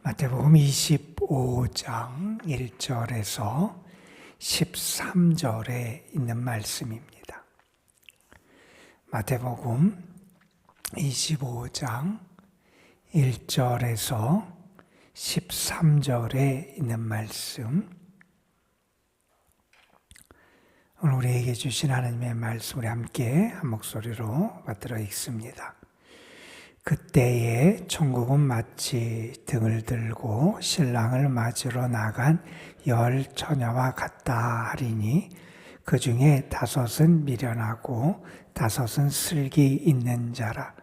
마태복음 25장 1절에서 13절에 있는 말씀입니다. 마태복음 25장 1절에서 13절에 있는 말씀, 오늘 우리에게 주신 하나님의 말씀을 함께 한 목소리로 받들어 읽습니다. 그때에 천국은 마치 등을 들고 신랑을 맞으러 나간 10 처녀와 같다 하리니 그 중에 5은 미련하고 5은 슬기 있는 자라.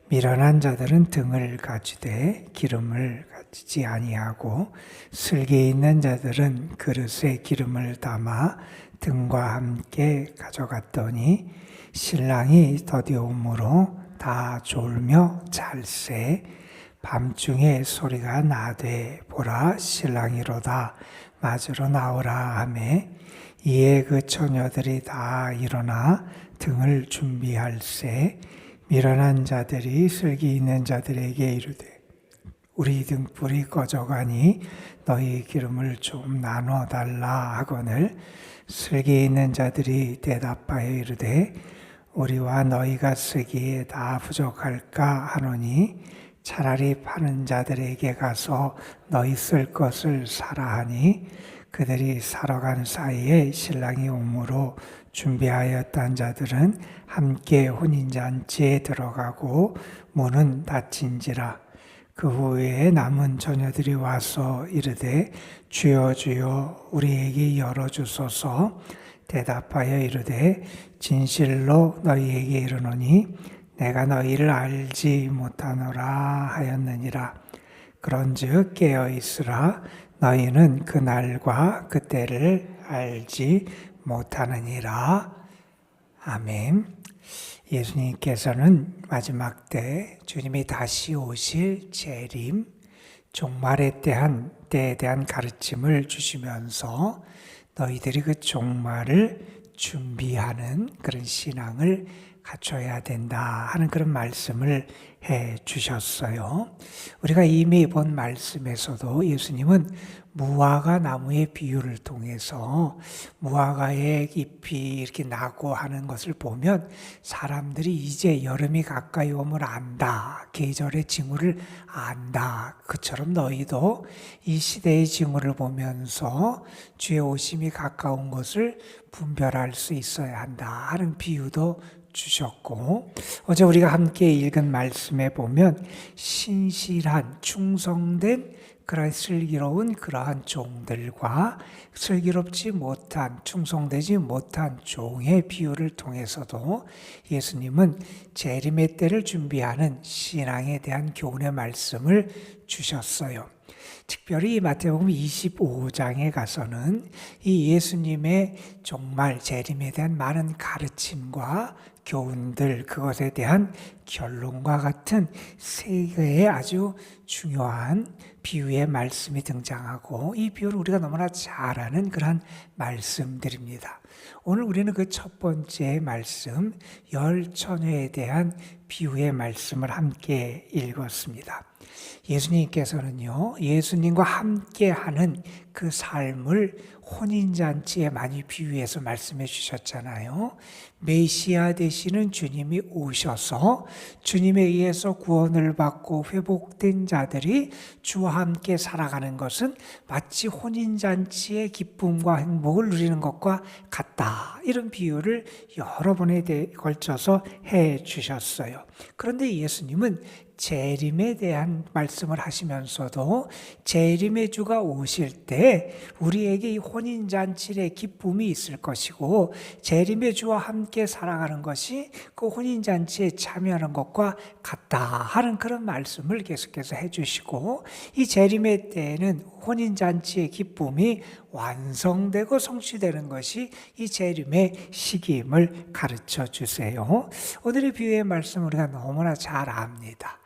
미련한 자들은 등을 가지되 기름을 가지지 아니하고 슬기 있는 자들은 그릇에 기름을 담아 등과 함께 가져갔더니 신랑이 더디오므로 다 졸며 잘세. 밤중에 소리가 나되 보라 신랑이로다 맞으러 나오라 하매 이에 그 처녀들이 다 일어나 등을 준비할세. 미련한 자들이 슬기 있는 자들에게 이르되 우리 등불이 꺼져가니 너희 기름을 좀 나눠 달라 하거늘 슬기 있는 자들이 대답하여 이르되 우리와 너희가 쓰기에 다 부족할까 하노니 차라리 파는 자들에게 가서 너희 쓸 것을 사라 하니 그들이 사러 간 사이에 신랑이 오므로 준비하였던 자들은 함께 혼인잔치에 들어가고 문은 닫힌지라. 그 후에 남은 처녀들이 와서 이르되 주여 주여 우리에게 열어주소서. 대답하여 이르되 진실로 너희에게 이르노니 내가 너희를 알지 못하노라 하였느니라. 그런즉 깨어있으라. 너희는 그 날과 그 때를 알지 못하느니라. 아멘. 예수님께서는 마지막 때 주님이 다시 오실 재림, 종말에 대한 가르침을 주시면서 너희들이 그 종말을 준비하는 그런 신앙을 갖춰야 된다 하는 그런 말씀을 해 주셨어요. 우리가 이미 본 말씀에서도 예수님은 무화과 나무의 비유를 통해서 무화과의 잎이 이렇게 나고 하는 것을 보면 사람들이 이제 여름이 가까이 오면 안다. 계절의 징후를 안다. 그처럼 너희도 이 시대의 징후를 보면서 주의 오심이 가까운 것을 분별할 수 있어야 한다 하는 비유도 주셨고, 어제 우리가 함께 읽은 말씀에 보면 신실한 충성된 그러한 슬기로운 그러한 종들과 슬기롭지 못한 충성되지 못한 종의 비유를 통해서도 예수님은 재림의 때를 준비하는 신앙에 대한 교훈의 말씀을 주셨어요. 특별히 마태복음 25장에 가서는 이 예수님의 정말 재림에 대한 많은 가르침과 교훈들, 그것에 대한 결론과 같은 세 개의 아주 중요한 비유의 말씀이 등장하고, 이 비유를 우리가 너무나 잘 아는 그런 말씀들입니다. 오늘 우리는 그 첫 번째 말씀, 10 처녀에 대한 비유의 말씀을 함께 읽었습니다. 예수님께서는요, 예수님과 함께하는 그 삶을 혼인잔치에 많이 비유해서 말씀해 주셨잖아요. 메시아 되시는 주님이 오셔서 주님에 의해서 구원을 받고 회복된 자들이 주와 함께 살아가는 것은 마치 혼인잔치의 기쁨과 행복을 누리는 것과 같다. 이런 비유를 여러 번에 걸쳐서 해 주셨어요. 그런데 예수님은 재림에 대한 말씀을 하시면서도 재림의 주가 오실 때 우리에게 이 혼인잔치의 기쁨이 있을 것이고 재림의 주와 함께 살아가는 것이 그 혼인잔치에 참여하는 것과 같다 하는 그런 말씀을 계속해서 해주시고, 이 재림의 때에는 혼인잔치의 기쁨이 완성되고 성취되는 것이 이 재림의 시기임을 가르쳐 주세요. 오늘의 비유의 말씀 우리가 너무나 잘 압니다.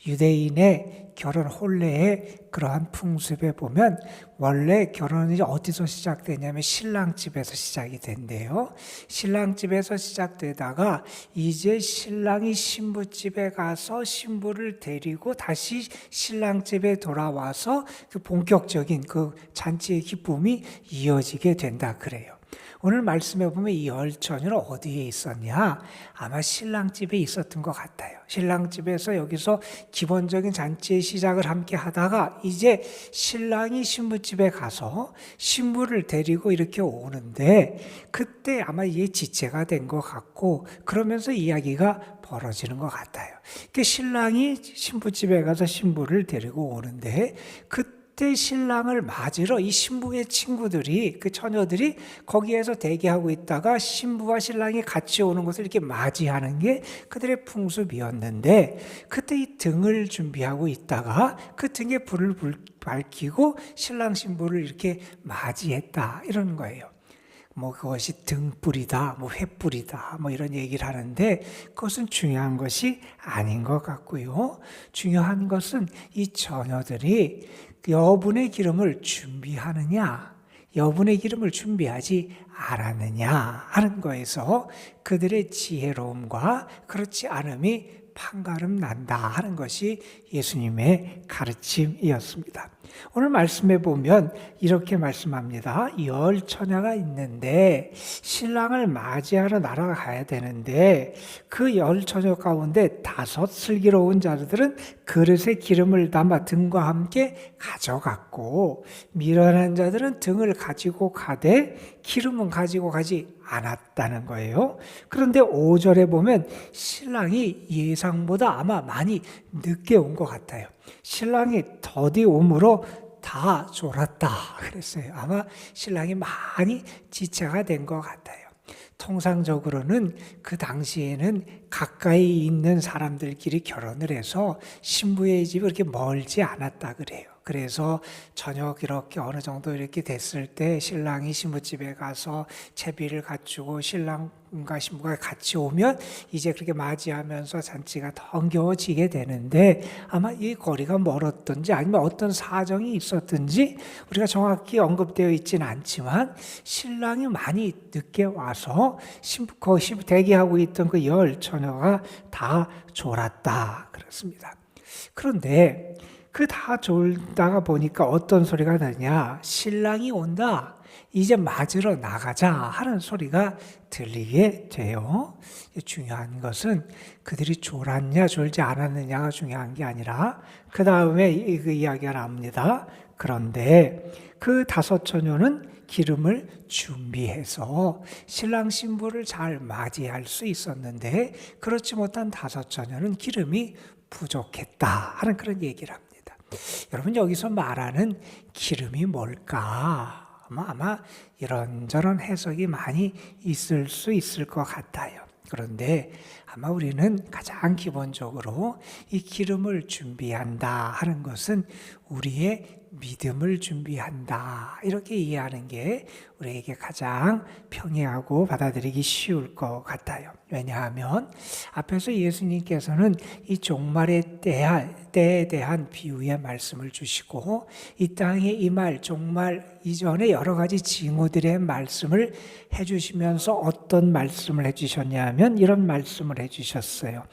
유대인의 결혼 혼례의 그러한 풍습에 보면 원래 결혼이 어디서 시작되냐면 신랑집에서 시작이 된대요. 신랑집에서 시작되다가 이제 신랑이 신부집에 가서 신부를 데리고 다시 신랑집에 돌아와서 그 본격적인 그 잔치의 기쁨이 이어지게 된다 그래요. 오늘 말씀해 보면 이 열처녀는 어디에 있었냐? 아마 신랑집에 있었던 것 같아요. 신랑집에서 여기서 기본적인 잔치의 시작을 함께 하다가 이제 신랑이 신부집에 가서 신부를 데리고 이렇게 오는데 그때 아마 이게 지체가 된 것 같고 그러면서 이야기가 벌어지는 것 같아요. 그 신랑이 신부집에 가서 신부를 데리고 오는데 그때 신랑을 맞으러 이 신부의 친구들이 그 처녀들이 거기에서 대기하고 있다가 신부와 신랑이 같이 오는 것을 이렇게 맞이하는 게 그들의 풍습이었는데 그때 이 등을 준비하고 있다가 그 등에 불을 밝히고 신랑 신부를 이렇게 맞이했다 이러는 거예요. 뭐 그것이 등불이다, 뭐 횃불이다, 뭐 이런 얘기를 하는데 그것은 중요한 것이 아닌 것 같고요. 중요한 것은 이 처녀들이 여분의 기름을 준비하느냐, 여분의 기름을 준비하지 않았느냐 하는 거에서 그들의 지혜로움과 그렇지 않음이 판가름 난다 하는 것이 예수님의 가르침이었습니다. 오늘 말씀에 보면 이렇게 말씀합니다. 열 처녀가 있는데 신랑을 맞이하러 날아가야 되는데 그 열 처녀 가운데 5 슬기로운 자들은 그릇에 기름을 담아 등과 함께 가져갔고 미련한 자들은 등을 가지고 가되 기름은 가지고 가지 않았다는 거예요. 그런데 5절에 보면 신랑이 예상보다 아마 많이 늦게 온 것 같아요. 신랑이 더디 오므로 다 졸았다 그랬어요. 아마 신랑이 많이 지체가 된 것 같아요. 통상적으로는 그 당시에는 가까이 있는 사람들끼리 결혼을 해서 신부의 집이 그렇게 멀지 않았다 그래요. 그래서 저녁 이렇게 어느 정도 이렇게 됐을 때 신랑이 신부집에 가서 채비를 갖추고 신랑과 신부가 같이 오면 이제 그렇게 맞이하면서 잔치가 더 흥겨워지게 되는데 아마 이 거리가 멀었든지 아니면 어떤 사정이 있었든지 우리가 정확히 언급되어 있지는 않지만 신랑이 많이 늦게 와서 신부 대기하고 있던 그 열 처녀가 다 졸았다 그렇습니다. 그런데 그 다 졸다가 보니까 어떤 소리가 나냐? 신랑이 온다. 이제 맞으러 나가자 하는 소리가 들리게 돼요. 중요한 것은 그들이 졸았냐 졸지 않았느냐가 중요한 게 아니라 그 다음에 그 이야기가 나옵니다. 그런데 그 5 처녀는 기름을 준비해서 신랑 신부를 잘 맞이할 수 있었는데 그렇지 못한 5 처녀는 기름이 부족했다 하는 그런 얘기를 합니다. 여러분 여기서 말하는 기름이 뭘까? 아마 이런저런 해석이 많이 있을 수 있을 것 같아요. 그런데 아마 우리는 가장 기본적으로 이 기름을 준비한다 하는 것은 우리의 믿음을 준비한다 이렇게 이해하는 게 우리에게 가장 평이하고 받아들이기 쉬울 것 같아요. 왜냐하면 앞에서 예수님께서는 이 종말의 때에 대한 비유의 말씀을 주시고 이 땅에 임할 종말 이전에 여러 가지 징후들의 말씀을 해주시면서 어떤 말씀을 해주셨냐면 이런 말씀을 해주셨어요.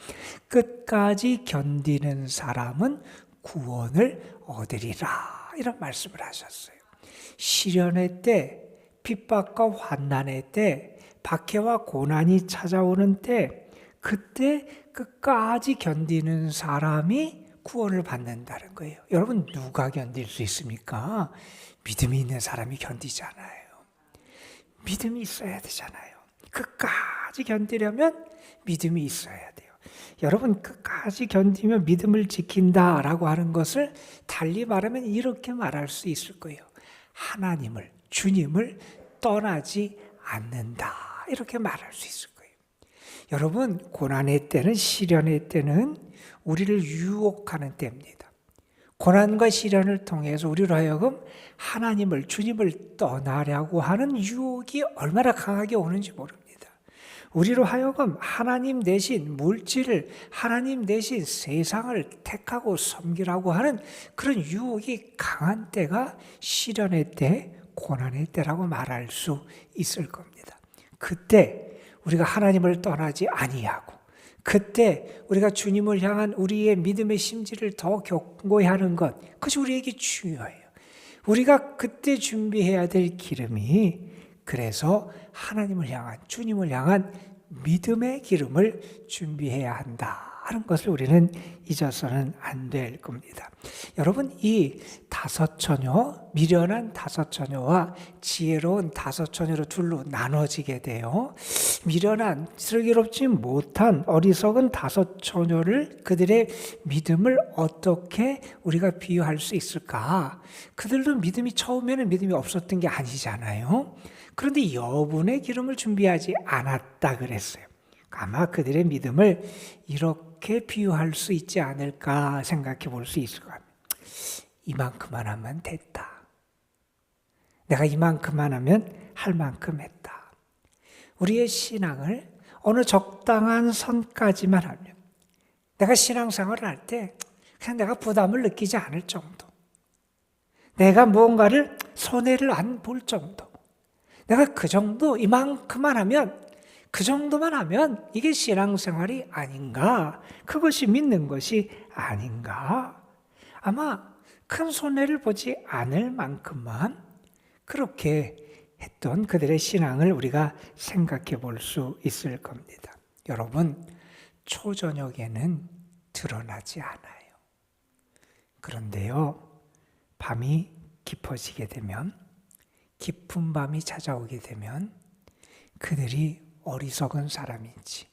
끝까지 견디는 사람은 구원을 얻으리라 이런 말씀을 하셨어요. 시련의 때, 핍박과 환난의 때, 박해와 고난이 찾아오는 때 그때 끝까지 견디는 사람이 구원을 받는다는 거예요. 여러분 누가 견딜 수 있습니까? 믿음이 있는 사람이 견디잖아요. 믿음이 있어야 되잖아요. 끝까지 견디려면 믿음이 있어야 돼요. 여러분 끝까지 견디면 믿음을 지킨다라고 하는 것을 달리 말하면 이렇게 말할 수 있을 거예요. 하나님을, 주님을 떠나지 않는다. 이렇게 말할 수 있을 거예요. 여러분 고난의 때는 시련의 때는 우리를 유혹하는 때입니다. 고난과 시련을 통해서 우리로 하여금 하나님을, 주님을 떠나려고 하는 유혹이 얼마나 강하게 오는지 모릅니다. 우리로 하여금 하나님 대신 물질을, 하나님 대신 세상을 택하고 섬기라고 하는 그런 유혹이 강한 때가 시련의 때, 고난의 때라고 말할 수 있을 겁니다. 그때 우리가 하나님을 떠나지 아니하고, 그때 우리가 주님을 향한 우리의 믿음의 심지를 더 견고히 하는 것, 그것이 우리에게 중요해요. 우리가 그때 준비해야 될 기름이, 그래서 하나님을 향한, 주님을 향한 믿음의 기름을 준비해야 한다 하는 것을 우리는 잊어서는 안 될 겁니다. 여러분, 이 다섯 처녀, 미련한 다섯 처녀와 지혜로운 다섯 처녀로 둘로 나눠지게 돼요. 미련한, 슬기롭지 못한 어리석은 다섯 처녀를, 그들의 믿음을 어떻게 우리가 비유할 수 있을까? 그들도 믿음이 처음에는 믿음이 없었던 게 아니잖아요. 그런데 여분의 기름을 준비하지 않았다 그랬어요. 아마 그들의 믿음을 이렇게 비유할 수 있지 않을까 생각해 볼 수 있을 것 같아요. 이만큼만 하면 됐다. 내가 이만큼만 하면 할 만큼 했다. 우리의 신앙을 어느 적당한 선까지만 하면, 내가 신앙생활을 할 때 그냥 내가 부담을 느끼지 않을 정도, 내가 무언가를 손해를 안 볼 정도, 내가 그 정도, 이만큼만 하면, 그 정도만 하면 이게 신앙생활이 아닌가, 그것이 믿는 것이 아닌가. 아마 큰 손해를 보지 않을 만큼만 그렇게 했던 그들의 신앙을 우리가 생각해 볼 수 있을 겁니다. 여러분, 초저녁에는 드러나지 않아요. 그런데요, 밤이 깊어지게 되면, 깊은 밤이 찾아오게 되면 그들이 어리석은 사람인지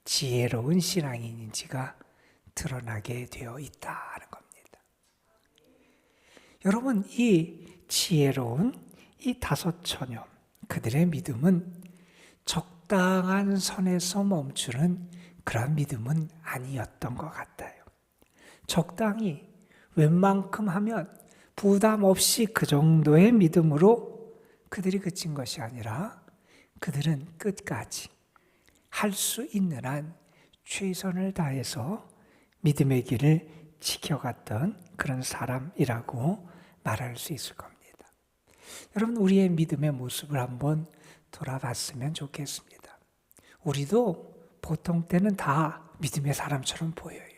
지혜로운 신앙인인지가 드러나게 되어 있다는 겁니다. 여러분, 이 지혜로운 이 다섯 처녀, 그들의 믿음은 적당한 선에서 멈추는 그런 믿음은 아니었던 것 같아요. 적당히 웬만큼 하면 부담 없이 그 정도의 믿음으로 그들이 그친 것이 아니라, 그들은 끝까지 할 수 있는 한 최선을 다해서 믿음의 길을 지켜갔던 그런 사람이라고 말할 수 있을 겁니다. 여러분, 우리의 믿음의 모습을 한번 돌아봤으면 좋겠습니다. 우리도 보통 때는 다 믿음의 사람처럼 보여요.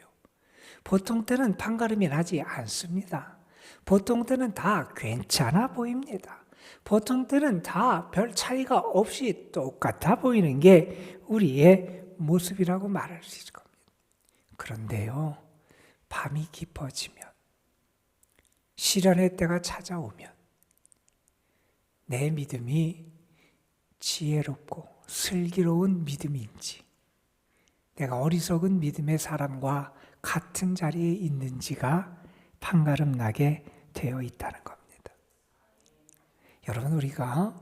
보통 때는 판가름이 나지 않습니다. 보통 때는 다 괜찮아 보입니다. 보통 때는 다 별 차이가 없이 똑같아 보이는 게 우리의 모습이라고 말할 수 있을 겁니다. 그런데요, 밤이 깊어지면, 시련의 때가 찾아오면 내 믿음이 지혜롭고 슬기로운 믿음인지, 내가 어리석은 믿음의 사람과 같은 자리에 있는지가 판가름나게 되어 있다는 겁니다. 여러분, 우리가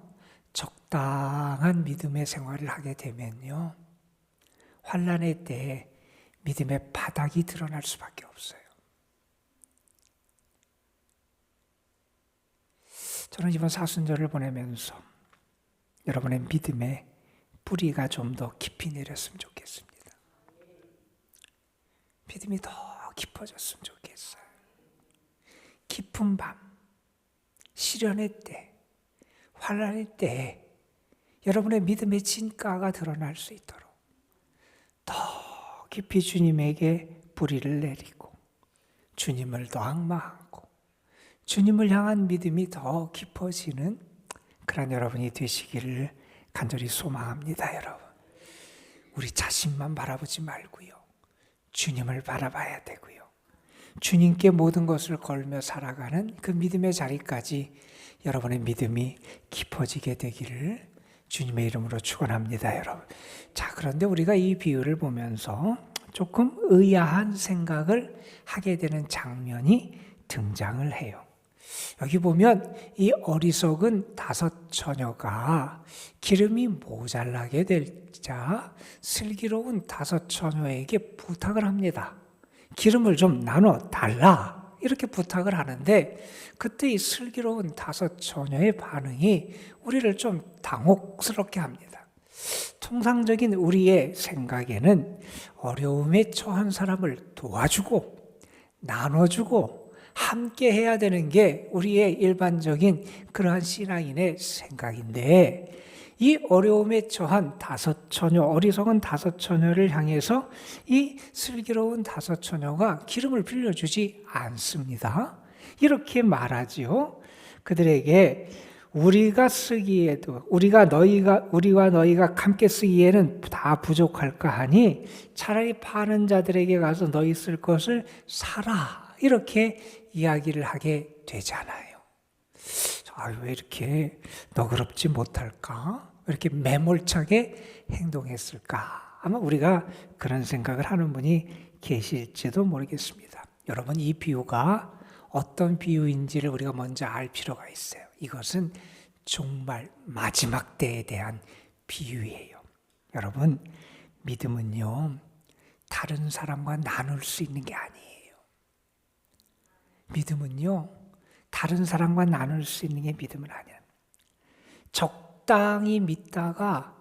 적당한 믿음의 생활을 하게 되면요, 환난의 때에 믿음의 바닥이 드러날 수밖에 없어요. 저는 이번 사순절을 보내면서 여러분의 믿음의 뿌리가 좀 더 깊이 내렸으면 좋겠습니다. 믿음이 더 깊어졌으면 좋겠어요. 깊은 밤, 시련의 때, 환난의 때에 여러분의 믿음의 진가가 드러날 수 있도록 더 깊이 주님에게 뿌리를 내리고, 주님을 더 앙망하고, 주님을 향한 믿음이 더 깊어지는 그런 여러분이 되시기를 간절히 소망합니다. 여러분, 우리 자신만 바라보지 말고요, 주님을 바라봐야 되고요, 주님께 모든 것을 걸며 살아가는 그 믿음의 자리까지 여러분의 믿음이 깊어지게 되기를 주님의 이름으로 축원합니다, 여러분. 자, 그런데 우리가 이 비유를 보면서 조금 의아한 생각을 하게 되는 장면이 등장을 해요. 여기 보면 이 어리석은 다섯 처녀가 기름이 모자라게 되자 슬기로운 다섯 처녀에게 부탁을 합니다. 기름을 좀 나눠 달라, 이렇게 부탁을 하는데, 그때 이 슬기로운 다섯 처녀의 반응이 우리를 좀 당혹스럽게 합니다. 통상적인 우리의 생각에는 어려움에 처한 사람을 도와주고 나눠주고 함께 해야 되는 게 우리의 일반적인 그러한 신앙인의 생각인데, 이 어려움에 처한 다섯 처녀, 어리석은 다섯 처녀를 향해서 이 슬기로운 다섯 처녀가 기름을 빌려주지 않습니다. 이렇게 말하지요. 그들에게 우리가 쓰기에도 우리와 너희가 함께 쓰기에는 다 부족할까 하니 차라리 파는 자들에게 가서 너희 쓸 것을 사라, 이렇게 이야기를 하게 되잖아요. 왜 이렇게 너그럽지 못할까? 왜 이렇게 매몰차게 행동했을까? 아마 우리가 그런 생각을 하는 분이 계실지도 모르겠습니다. 여러분, 이 비유가 어떤 비유인지를 우리가 먼저 알 필요가 있어요. 이것은 정말 마지막 때에 대한 비유예요. 여러분, 믿음은요, 다른 사람과 나눌 수 있는 게 아니에요. 믿음은요, 다른 사람과 나눌 수 있는 게 믿음은 아니야. 적당히 믿다가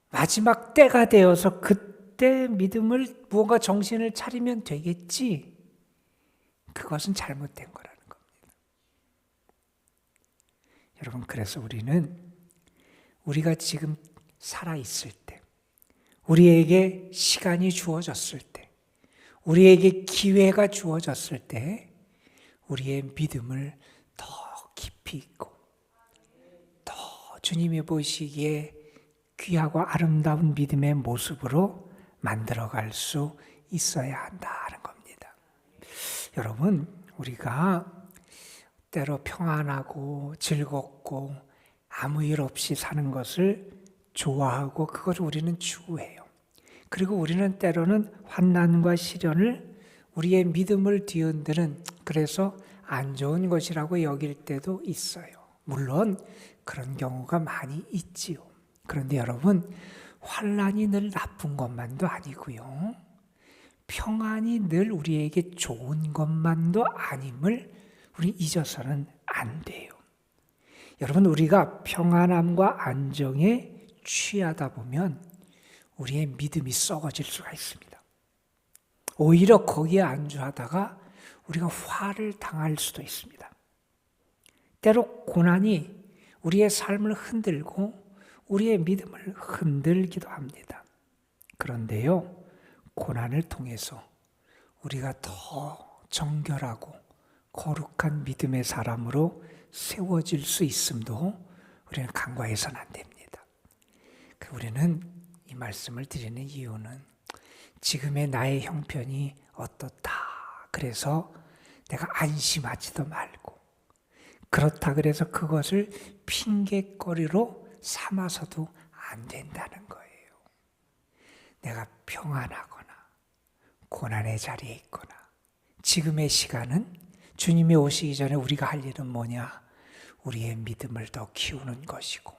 마지막 때가 되어서 그때 믿음을 무언가 정신을 차리면 되겠지, 그것은 잘못된 거라는 겁니다. 여러분, 그래서 우리가 지금 살아있을 때, 우리에게 시간이 주어졌을 때, 우리에게 기회가 주어졌을 때 우리의 믿음을 더 깊이 있고 더 주님이 보시기에 귀하고 아름다운 믿음의 모습으로 만들어갈 수 있어야 한다는 겁니다. 여러분, 우리가 때로 평안하고 즐겁고 아무 일 없이 사는 것을 좋아하고 그것을 우리는 추구해요. 그리고 우리는 때로는 환난과 시련을 우리의 믿음을 뒤흔드는, 그래서 안 좋은 것이라고 여길 때도 있어요. 물론 그런 경우가 많이 있지요. 그런데 여러분, 환난이 늘 나쁜 것만도 아니고요, 평안이 늘 우리에게 좋은 것만도 아님을 우리 잊어서는 안 돼요. 여러분, 우리가 평안함과 안정에 취하다 보면 우리의 믿음이 썩어질 수가 있습니다. 오히려 거기에 안주하다가 우리가 화를 당할 수도 있습니다. 때로 고난이 우리의 삶을 흔들고 우리의 믿음을 흔들기도 합니다. 그런데요, 고난을 통해서 우리가 더 정결하고 거룩한 믿음의 사람으로 세워질 수 있음도 우리는 간과해서는 안 됩니다. 우리는 이 말씀을 드리는 이유는 지금의 나의 형편이 어떻다, 그래서 내가 안심하지도 말고, 그렇다 그래서 그것을 핑계거리로 삼아서도 안 된다는 거예요. 내가 평안하거나 고난의 자리에 있거나 지금의 시간은 주님이 오시기 전에 우리가 할 일은 뭐냐? 우리의 믿음을 더 키우는 것이고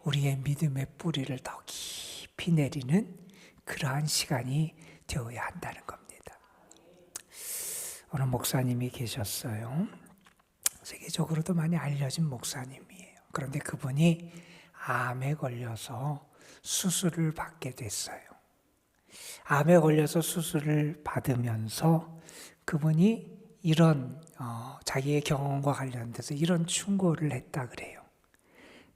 우리의 믿음의 뿌리를 더 깊이 내리는 그러한 시간이 되어야 한다는 겁니다. 어느 목사님이 계셨어요. 세계적으로도 많이 알려진 목사님이에요. 그런데 그분이 암에 걸려서 수술을 받게 됐어요. 암에 걸려서 수술을 받으면서 그분이 이런 자기의 경험과 관련돼서 이런 충고를 했다 그래요.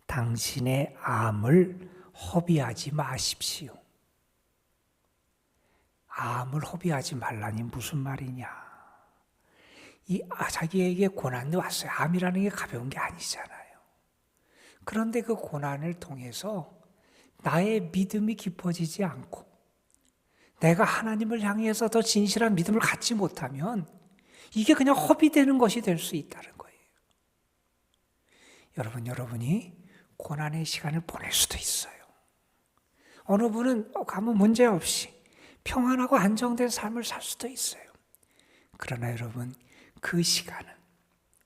당신의 암을 허비하지 마십시오. 암을 허비하지 말라니 무슨 말이냐. 자기에게 고난이 왔어요. 암이라는 게 가벼운 게 아니잖아요. 그런데 그 고난을 통해서 나의 믿음이 깊어지지 않고 내가 하나님을 향해서 더 진실한 믿음을 갖지 못하면 이게 그냥 허비되는 것이 될 수 있다는 거예요. 여러분이 고난의 시간을 보낼 수도 있어요. 어느 분은 아무 문제 없이 평안하고 안정된 삶을 살 수도 있어요. 그러나 여러분, 그 시간은,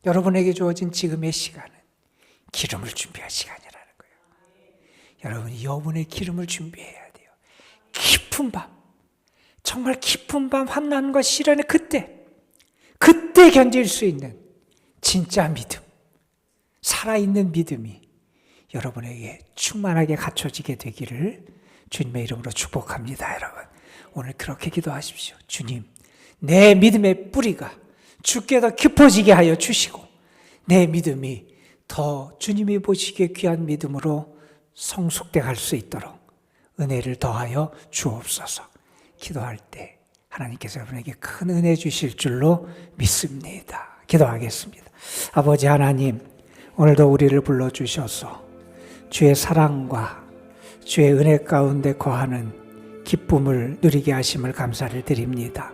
여러분에게 주어진 지금의 시간은 기름을 준비할 시간이라는 거예요. 여러분이 여분의 기름을 준비해야 돼요. 깊은 밤, 정말 깊은 밤 환난과 시련의 그때 견딜 수 있는 진짜 믿음, 살아있는 믿음이 여러분에게 충만하게 갖춰지게 되기를 주님의 이름으로 축복합니다. 여러분, 오늘 그렇게 기도하십시오. 주님, 내 믿음의 뿌리가 주께 더 깊어지게 하여 주시고 내 믿음이 더 주님이 보시기에 귀한 믿음으로 성숙돼 갈 수 있도록 은혜를 더하여 주옵소서. 기도할 때 하나님께서 여러분에게 큰 은혜 주실 줄로 믿습니다. 기도하겠습니다. 아버지 하나님, 오늘도 우리를 불러주셔서 주의 사랑과 주의 은혜 가운데 거하는 기쁨을 누리게 하심을 감사를 드립니다.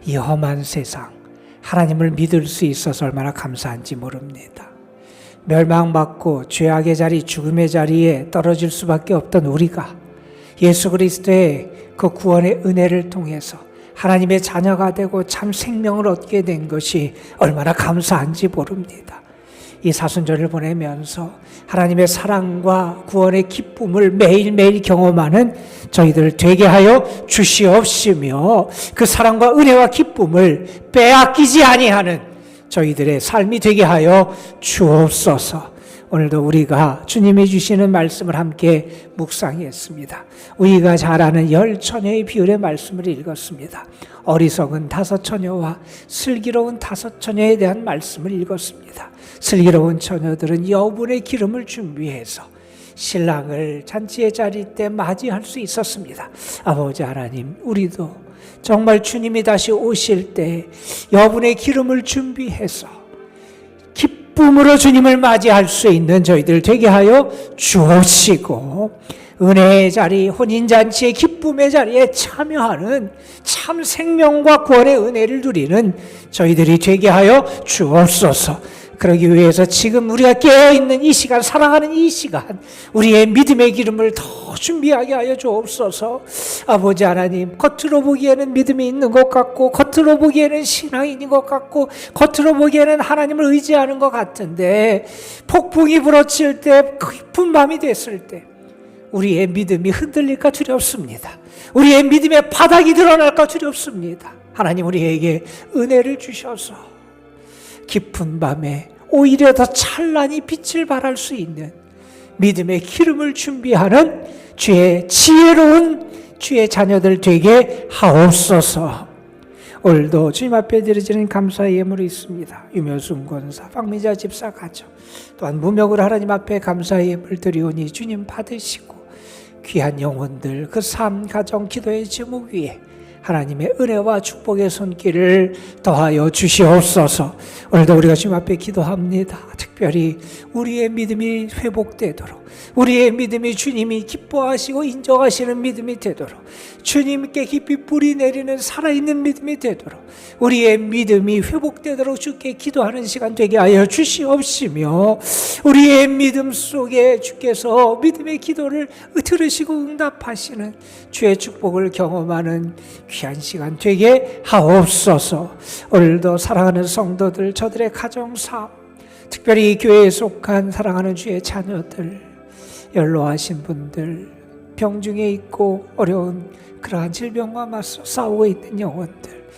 이 험한 세상, 하나님을 믿을 수 있어서 얼마나 감사한지 모릅니다. 멸망받고 죄악의 자리, 죽음의 자리에 떨어질 수밖에 없던 우리가 예수 그리스도의 그 구원의 은혜를 통해서 하나님의 자녀가 되고 참 생명을 얻게 된 것이 얼마나 감사한지 모릅니다. 이 사순절을 보내면서 하나님의 사랑과 구원의 기쁨을 매일매일 경험하는 저희들 되게 하여 주시옵시며 그 사랑과 은혜와 기쁨을 빼앗기지 아니하는 저희들의 삶이 되게 하여 주옵소서. 오늘도 우리가 주님이 주시는 말씀을 함께 묵상했습니다. 우리가 잘 아는 10처녀의 비율의 말씀을 읽었습니다. 어리석은 5처녀와 슬기로운 5처녀에 대한 말씀을 읽었습니다. 슬기로운 처녀들은 여분의 기름을 준비해서 신랑을 잔치의 자리 때 맞이할 수 있었습니다. 아버지 하나님, 우리도 정말 주님이 다시 오실 때 여분의 기름을 준비해서 기쁨으로 주님을 맞이할 수 있는 저희들 되게 하여 주옵시고 은혜의 자리, 혼인잔치의 기쁨의 자리에 참여하는 참 생명과 구원의 은혜를 누리는 저희들이 되게 하여 주옵소서. 그러기 위해서 지금 우리가 깨어있는 이 시간, 사랑하는 이 시간 우리의 믿음의 기름을 더 준비하게 하여 주옵소서. 아버지 하나님, 겉으로 보기에는 믿음이 있는 것 같고 겉으로 보기에는 신앙이 있는 것 같고 겉으로 보기에는 하나님을 의지하는 것 같은데 폭풍이 불어칠 때, 깊은 밤이 됐을 때 우리의 믿음이 흔들릴까 두렵습니다. 우리의 믿음의 바닥이 드러날까 두렵습니다. 하나님, 우리에게 은혜를 주셔서 깊은 밤에 오히려 더 찬란히 빛을 발할 수 있는 믿음의 기름을 준비하는 주의 지혜로운 주의 자녀들 되게 하옵소서. 오늘도 주님 앞에 드려지는 감사의 예물이 있습니다. 유묘순 권사, 박미자 집사 가정, 또한 무명으로 하나님 앞에 감사의 예물 드리오니 주님 받으시고 귀한 영혼들, 그 삶, 가정, 기도의 제목 위에 하나님의 은혜와 축복의 손길을 더하여 주시옵소서. 오늘도 우리가 주님 앞에 기도합니다. 특별히 우리의 믿음이 회복되도록, 우리의 믿음이 주님이 기뻐하시고 인정하시는 믿음이 되도록, 주님께 깊이 뿌리 내리는 살아있는 믿음이 되도록, 우리의 믿음이 회복되도록 주께 기도하는 시간 되게 하여 주시옵시며, 우리의 믿음 속에 주께서 믿음의 기도를 들으시고 응답하시는 주의 축복을 경험하는 귀한 시간 되게 하옵소서. 오늘도 사랑하는 성도들, 저들의 가정삶, 특별히 교회에 속한 사랑하는 주의 자녀들, 연로하신 분들, 병중에 있고 어려운 그러한 질병과 맞서 싸우고 있는 영혼들,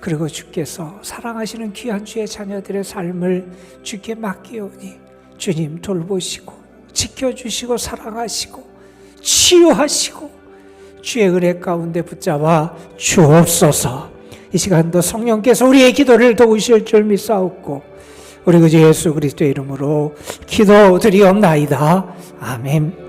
그리고 주께서 사랑하시는 귀한 주의 자녀들의 삶을 주께 맡기오니 주님 돌보시고 지켜주시고 사랑하시고 치유하시고 주의 은혜 가운데 붙잡아 주옵소서. 이 시간도 성령께서 우리의 기도를 도우실 줄 믿사옵고 우리 구주 예수 그리스도의 이름으로 기도드리옵나이다. 아멘.